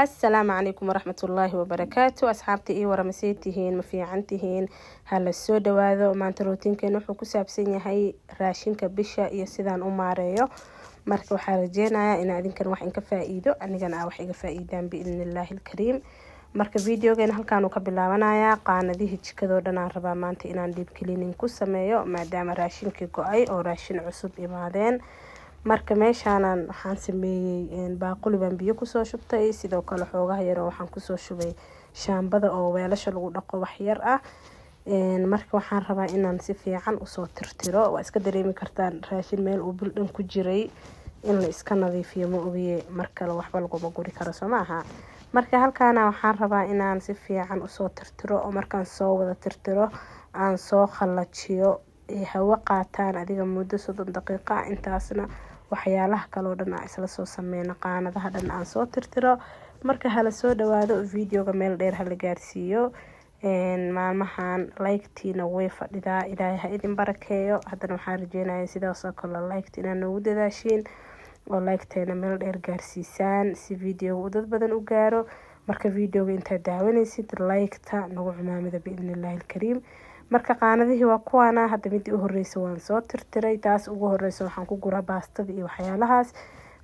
السلام عليكم ورحمة الله وبركاته. أصحابتي إيه ورمسيتهين مفيعنتهين هلا السود وهذا ما أنت روتين كأنه حكو سابسين هاي راشين كبشة يسيدان أماريو مركو حارجينا إن أذن كان واحد كفائدو أنا كان واحد كفائدان بإذن الله الكريم. marka videogan halkaan uu ka bilaabanayaa qaanadii jikadoodan aan rabaa maanta inaan deep cleaning ku sameeyo maadaama raashinkii go'ay oo raashin cusub imaadeen. marka meeshaan waxaan sameeyay baaquli baan biyo ku soo shubtay sidoo kale xoogaha yar oo waxaan ku soo shubay shaambada oo weelasha lagu dhaqo wax yar ah. marka waxaan rabaa inaan si fiican u soo tirtiro waa iska dareemi kartaan raashin meel uu bil dhan ku jiray in la iska nadiifiyo ma ogiye marka waxba lagu guri karo Soomaha. marka halkaana waxaan rabaa inaan si fiican u soo tirtiro oo markaan soo wada tirtiro aan soo khalajiyo hawo qaataan adiga muddo 30 daqiiqo intaasna waxyaalaha kale oo dhan isla soo sameeyna qaanadaha dhan aan soo tirtiro. marka hala soo dhawaado videoga meel dheer hala gaarsiiyo maalmahan like-tiina way fadhidaa ilaahay idin barakeeyo. haddana waxaan rajeynayaa sidaas oo kale like-tiina nagu dadaashiin oo like-teena meel dheer gaarsiisaan si video dad badan u gaaro. marka videoga inta daawanaysid like-ta nagu cumaamida biidnillahi alkariim. marka qaanadihii waa kuwaana hadda midii u horreysay waan soo tirtiray taas ugu horreysay waxaan ku guraa baastada iyo waxyaalahaas.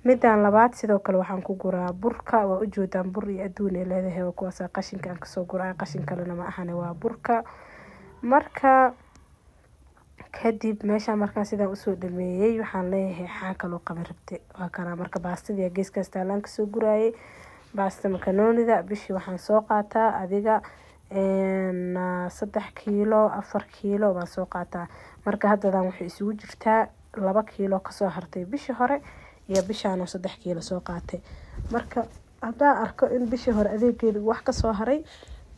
midaan labaad sidoo kale waxaan ku guraa burka waa u joodaan bur iyo adduun ee leedahay kuwaas qashinka aan ka soo guraa qashin kalena ma ahane waa burka. marka kadib meesha markaan sidaan usoo dhameeyay waxaan leeyahay xaa kaloo qaban rabtay waa kana marka baastadii geeskaas taalaan ka soo guraayay baasta makaroonida bishii waxaan soo qaataa adiga 3 kiilo 4 kiilo baan soo qaataa. marka hadda waxay isugu jirtaa 2 kiilo ka soo hartay bishii hore iyo bishaan 3 kiilo soo qaatay. marka hadda arko in bishii hore adeegeedu wax ka soo haray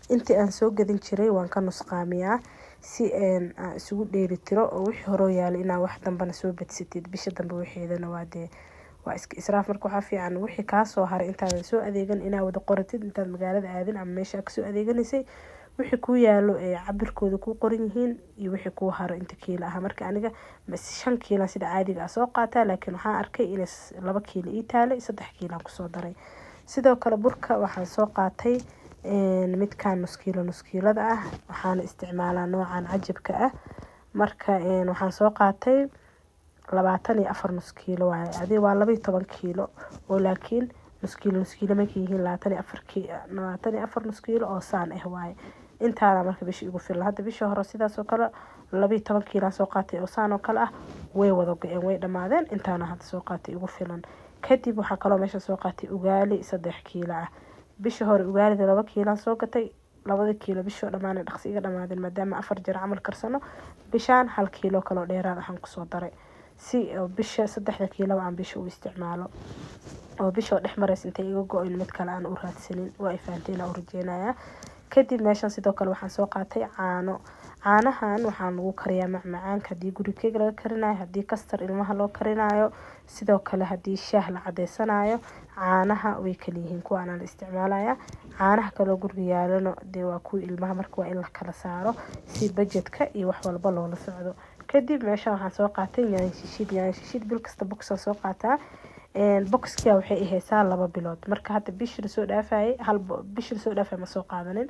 intii aan soo gadin jiray waan ka nusqaamiyaa si aan isugu dheelitiro oo wixii hore yaalay inaa wax dambana soo badsatid bisha dambe waxeedana waa iska israaf. marka waxa fiican wixii ka soo haray intaad soo adeegan inaa wada qoratid intaad magaalada aadin ama meesha ka soo adeeganisay wixii ku yaalo ee cabirkooda ku qoran yihiin iyo wixii ku haro inta kiilo ah. marka aniga 5 kiilo sida caadiga ah soo qaataa laakiin waxaan arkay in 2 kiilo ii taalay 3 kiilo ku soo daray. sidoo kale burka waxaan soo qaatay midkaan nus kiilada ah waxaan isticmaalaa noocan cajabka ah. marka waxaan soo qaatay 24 nus kiilo waaye adii waa 12 kiilo oo laakiin nus kiilo ma yihiin 24 nus kiilo oo saan ah waaye intaana marka bishii ugu filan. hadda bishii hore sidaas oo kale 12 kiilo soo qaatay oo saan oo kale ah way wada go'een way dhamaadeen intaana hadda soo qaatay ugu filan. kadib waxa kale meesha soo qaatay ugaali 3 kiilo ah bishii hore ugaalida 2 kiilo soo gatay 2 kiilo bishii dhamaanay dhaqsi iga dhamaadeen maadaama 4 jeer camal karsano bishaan 1 kiilo kale dheeraad ah ku soo daray si bisha 3 kiilo aan bisha u isticmaalo oo bisha dhexmareys intay iga go'in mid kale aan u raadsanin waa ifaanteena u rajeenayaa. kadib meeshan sidoo kale waxaan soo qaatay caanahan waxaan lagu kariyaa macmacaanka hadii guriga laga karinayo hadii kastar ilmaha loo karinayo sidoo kale hadii shaah la cadeysanayo caanaha way kala yihiin kuwa aan isticmaalaya. caanaha kale guriga yaalano de waa kuwa ilmaha marka waa in la kala saaro si budgetka iyo wax walba loo la socdo. kadib meesha waxaan soo qaatay yaanyo shishid bil kasta box soo qaataa boxka waxay iheysaa 2 bilood. marka hadda bishii soo dhaafay bishii soo dhaafay ma soo qaadanin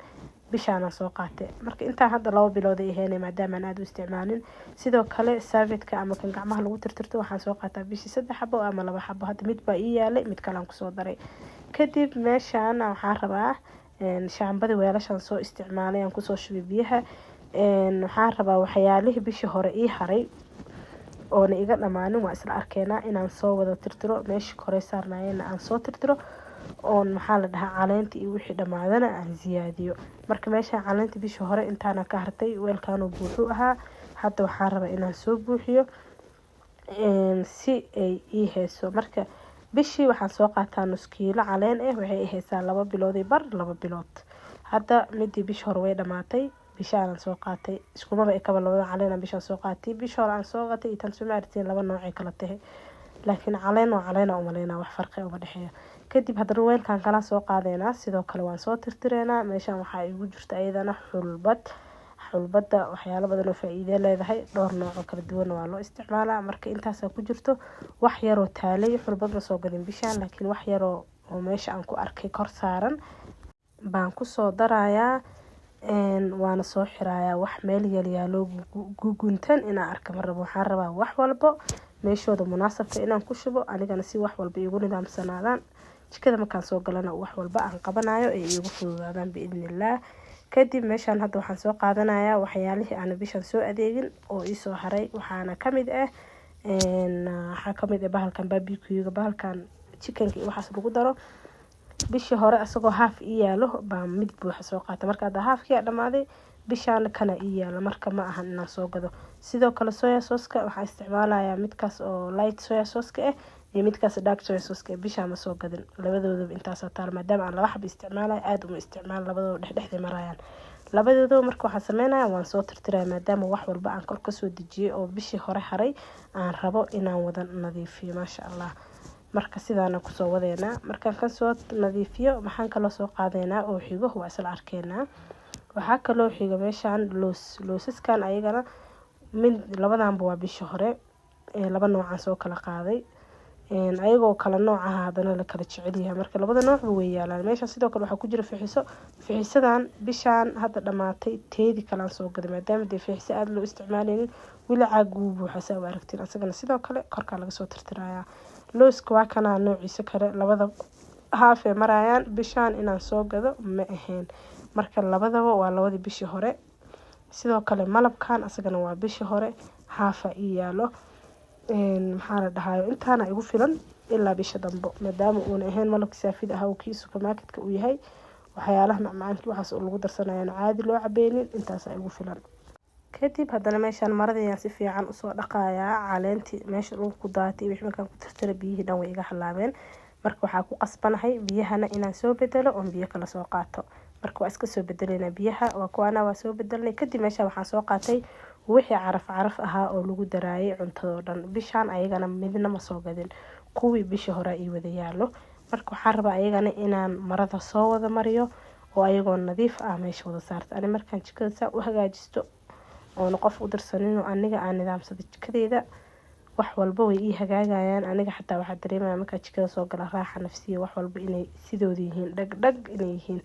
bishaana soo qaatay marka inta hadda 2 bilood ay ahayn maadaama aan aad u isticmaalin. sidoo kale saafidka ama kan gacmaha lagu tirtirto waxaan soo qaataa bishii 3 xabo ama 2 xabo hadda mid baa ii yaalay mid kale aan ku soo daray. kadib meeshaan waxaan rabaa shaambada weelashan soo isticmaalay aan ku soo shubay biyaha waxaan rabaa waxyaalihii bishii hore ii haray oo iga dhamaanin waa isla arkeena inaan soo wada tirtiro meeshii hore saarnaayeen aan soo tirtiro oo maxaa la dhahaa caleenta iyo wixii dhamaadana aan ziyaadiyo. marka meesha caleenta bishii hore intaana ka hartay weelkaan uu buuxu ahaa hadda waxaan rabaa inaan soo buuxiyo si ay ii heeso. marka bishii waxaan soo qaataa nus kiilo caleen ah waxay iheysaa 2 bilood iyo bar 2 bilood. hadda midii bishii hore way dhamaatay bishaan soo qaatay iskuma ba ka balawada caleen bishaan soo qaatay bishii hore aan soo qaatay tan sumaartiin 2 nooc ay kala tahay laakiin caleen u maleena wax farqi uma dhaxeeyo. kadib hadda weelkan kala soo qaadeena sidoo kale waan soo tirtireena meeshan waxa igu jirta ayadana xulbada waxyaalo badan oo faa'iido leedahay dhowr nooc oo kala duwan waa loo isticmaalaa. marka intaas ku jirto wax yar oo taalay xulbad ma soo gadin bishaan laakiin wax yar oo oo meesha aan ku arkay kor saaran baan kusoo darayaa waana soo xirayaa wax meel yaalo guguntan inaan arka ma rabo. Waxaan rabaa wax walbo meeshooda munaasabka inaan ku shubo anigana si wax walba igu nidaamsanaadaan. Jikada markaan soo galana wax walba aan qabanayo ee igu fududaadaan biidnillaah. kadib meeshaan hadda waxaan soo qaadanayaa waxyaalihii aan bishan soo adeegin oo ii soo haray. waxaana kamid bahalkan barbecue bahalkan chickenka iyo waxaas lagu daro. bishii hore asagoo haaf ii yaalo baan mid buuxa soo qaatay, marka hadda haafkii dhamaaday bishaan kana ii yaalo, marka ma ahan inaan soo gado. sidoo kale soya sauce-ka waxaan isticmaalayaa midkaas oo light soya sauce-ka ah iyo midkaas dark soya sauce-ka. bishaan ma soo gadin, labadoodaba intaas taal maadaama aan laba xab isticmaalayo aad uma isticmaal, labadooda dhexdhexday marayaan. labadoodaba marka waxaan sameynaya waan soo tirtiraya maadaama wax walba aan kor kasoo dejiyay oo bishii hore haray aan rabo inaan wada nadiifiyo. maasha allah, marka sidaana kusoo wadeynaa. markaan kasoo nadiifiyo waxaan kaloo soo qaadeynaa oo xigo waa isla arkeynaa. waxaa kaloo xigo meeshaan loosaskan ayagana mid labadanba waa bishii hore laba noocaan soo kala qaaday ayagoo kala nooc ah hadana la kala jecel yahay, marka labada nooc way yaalaan meesha. sidoo kale waxaa ku jira fixisadan bishaan hadda dhamaatay teedi kala soo gaday maadaama de fixisa aad loo isticmaaleynin wili caaguu buuxa saa u aragtiin. asagana sidoo kale korka laga soo tirtirayaa. looska waa kana noociisa kale labada haaf ee marayaan bishaan inaan soo gado ma ahayn, marka labadaba waa labadii bishii hore. sidoo kale malabkan asagana waa bishii hore haafa ii yaalo. maxaa la dhahayo intaana igu filan ilaa bisha dambe maadaama uuna ahayn malabka saafida ah oo kii supermarketka uu yahay. waxyaalaha macmacaanka waxaas oo lagu darsanayaan caadi loo cabeynin, intaas igu filan. kadib haddana meeshaan maradayaan si fiican usoo dhaqayaa. caleentii meesha lagu ku daatay wixii markaan ku tirtira biyihii dhan way iga halaabeen, marka waxaa ku qasbanahay biyahana inaan soo bedelo oon biyo kala soo qaato. marka waa iska soo bedelaynaa biyaha, waa kuwaana waa soo bedelnay. kadib meesha waxaan soo qaatay wixii caraf ahaa oo lagu daraayay cuntadoo dhan. bishaan ayagana midna ma soo gadin, kuwii bishii hore ii wada yaalo. marka waxaan rabaa ayagana inaan marada soo wada mariyo oo ayagoo nadiif ah meesha wada saarto. ani markaan jikada saa u hagaajisto oona qof u dirsanin oo aniga aan nidaamsada jikadeeda wax walba way ii hagaagayaan. aniga xataa waxaa dareemaya markaa jikada soo gala raaxa nafsiya, wax walba inay sidooda yihiin, dhagdhag inay yihiin.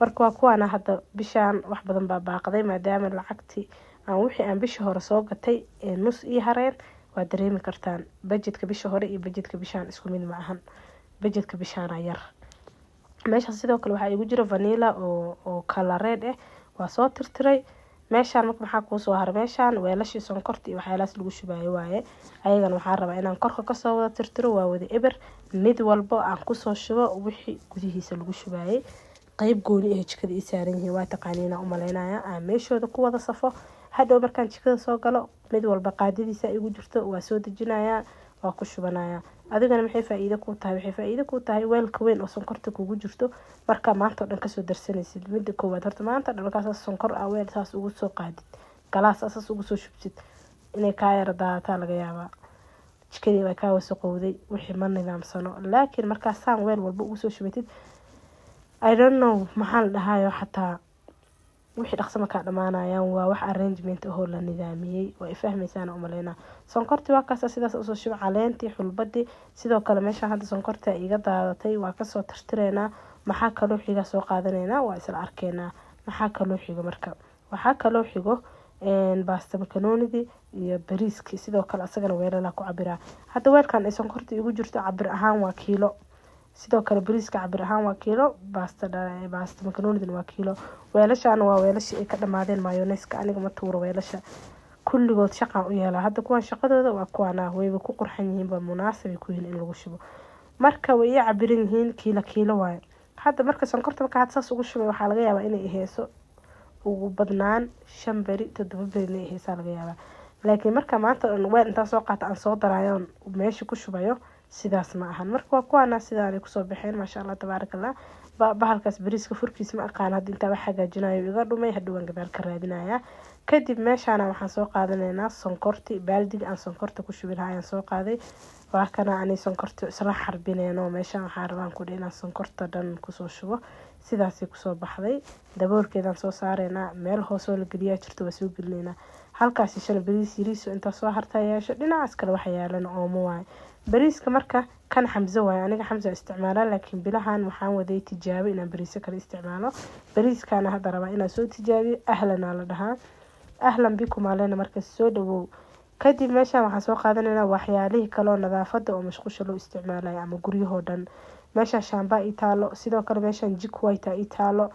marka waa kuwaana hadda bishaan wax badan baa baaqday maadaama lacagtii wixii aan bishii hore soo gatay ee nus ii hareen. waa dareemi kartaan budgetka bishii hore iyo budgetka bishaan isku mid ma ahan, budgetka bishaana yar. meesha sidoo kale waxaa igu jira vanilla oo kalareed ah waa soo tirtiray. meeshaan marka maxaa kuu soo haray, meeshaan weelashii sonkorta iyo waxyaalahaas lagu shubaayo waaye. ayagana waxaan rabaa inaan korka kasoo wada tirtiro, waa wada eber, mid walbo aan kusoo shubo wixii gudihiisa lagu shubaayay. qayb gooni ah jikada ii saaran yihiin waa taqaaniina u maleynaya aan meeshooda ku wada safo. hadhow markaan jikada soo galo mid walba qaadadiisa igu jirto waa soo dejinayaa, waa ku shubanayaa. adigana maxay faa'iido ku tahay, waxay faa'iido ku tahay weelka weyn oo sonkorta kugu jirto marka maanta oo dhan kasoo darsanaysid. midda koowaad horta maanta dhan markaas sonkor ah weel saas ugu soo qaadid galaas saas ugu soo shubsid inay kaa yara daataa laga yaabaa, jikadii way kaa wasaqowday wixii ma nidaamsano. laakiin markaas saan weel walba ugu soo shubatid I don't know maxaa la dhahayo xataa wixii dhaqso markaa dhamaanayaan waa wax arrangement ahoo la nidaamiyey. waa fahmaysaana umaleynaa. sonkortii waa kaasa sidaas usoo shuba, caleentii, xulbadii. sidoo kale meeshaan hadda sonkorta iga daadatay waa kasoo tirtireynaa. maxaa kaloo xiga soo qaadanaynaa, waa isla arkeynaa. maxaa kaloo xigo marka, waxaa kaloo xigo baasta makaroonidii iyo bariiskii. sidoo kale asagana weelala ku cabiraa. hadda weelkan ay sonkorta igu jirto cabir ahaan waa kiilo, sidoo kale bariiska cabir ahaan waa kiilo, baasta makaroonidina waa kiilo. weelashaan waa weelashii ay ka dhamaadeen mayoneeska. aniga ma tuuro weelasha, kulligood shaqaan u yeelaa. hadda kuwan shaqadooda waa kuwaana wayba ku qurxan yihiin, ba munaasabay ku yihiin in lagu shubo. marka way ii cabiran yihiin kiilo waaye. hadda marka sonkorta marka had saas ugu shubay waxaa laga yaabaa inay iheyso ugu badnaan 5 beri 7 beri inay iheysaa laga yaabaa. laakiin marka maanta weel intaan soo qaata aan soo darayo meesha ku shubayo sidaas ma ahan. marka waa kuwaana sidaan kusoo baxeen maasha allah tabaarakallah. bahalkaas bariiska furkiis ma aqaan hadda intaa wax hagaajinayo iga dhumay, hadhowaan gadaal ka raadinaya. kadib meeshaan waxaan soo qaadanaynaa sonkorti, baaldiga aan sonkorta ku shubi lahaa ayaan soo qaaday. waa kana ani sonkorta isla xarbineyno meeshaan waxaan rabaan ku inaan sonkorta dhan kusoo shubo. sidaasay kusoo baxday. daboolkeedaan soo saareynaa, meel hoosoo la geliyaa jirto waa soo gelineynaa. halkaasi shan bariis yariiso intaa soo hartaa yeesho. dhinacaas kale waxa yaalan oomo waaye. bariiska marka kan xamzo waaye aniga xamzo isticmaala laakiin bilahan waxaan waday tijaabo inaan bariiska kale isticmaalo bariiskana hadda rabaa inaan soo tijaabiyo ahlan la dhahaa ahlan bikum aleena marka soo dhawow kadib meeshaan waxaan soo qaadanaynaa waxyaalihii kale oo nadaafada oo mashquusha loo isticmaalayo ama guryahoo dhan meeshaan shaambaa ii taalo sidoo kale meeshaan jik white ii taalo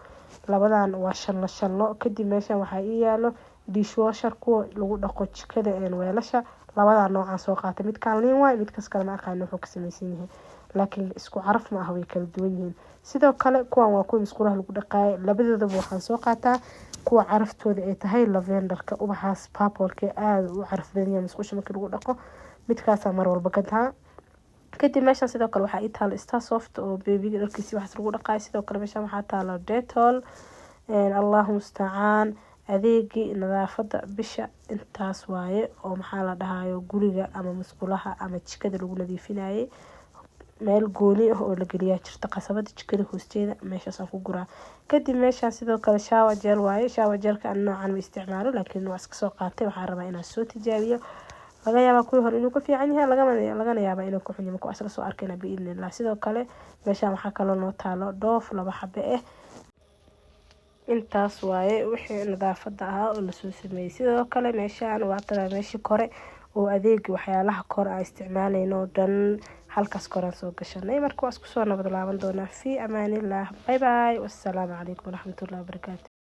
labadan waa shallo kadib meeshaan waxaa ii yaalo dishwasher kuwa lagu dhaqo jikada weelasha labada noocaan soo qaatay midkaan liin waay midkaas kale ma aqaan wuxuu ka samaysan yahay laakiin isku caraf ma ah way kala duwan yihiin sidoo kale kuwan waa kuwa musqulaha lagu dhaqaayo labadoodaba waxaan soo qaataa kuwa caraftooda ay tahay lavenderka ubaxaas purple aad u caraf badan yahay musqusha markii lagu dhaqo midkaas mar walba gadaa kadib meeshaan sidoo kale waxaa ii taalo star soft oo babyga dharkiisa waxaas lagu dhaqaayo sidoo kale meeshaan waxaa taalo Dettol allahu mustacaan adeegii nadaafada bisha intaas waaye oo maxaa la dhahayo guriga ama musqulaha ama jikada lagu nadiifinayay meel gooni ah oo la geliyaa jirta qasabada jikada hoosteeda meeshaas aan ku guraa kadib meeshaan sidoo kale shower gel waaye shower gelka aan noocan ma isticmaalo laakiin waa iska soo qaatay waxaan rabaa inaan soo tijaabiyo laga yaabaa kuwii hore inuu ka fiican yahay lagana yaabaa inuu ka xun yahay marka isla soo arkayna biidnillah sidoo kale meeshaan waxaa kaloo noo taalo dhoof 2 xabe ah intaas waaye wixii nadaafada ahaa oo lasoo sameeyay sidoo kale meeshaan waa taa meeshii kore oo adeeg waxyaalaha kor aan isticmaalayno dhan halkaas koraan soo gashanay marka waa isku soo nabad laaban doonaa fi amaanillah bye bye wassalaamu calaykum waraxmatullaahi wabarakaatu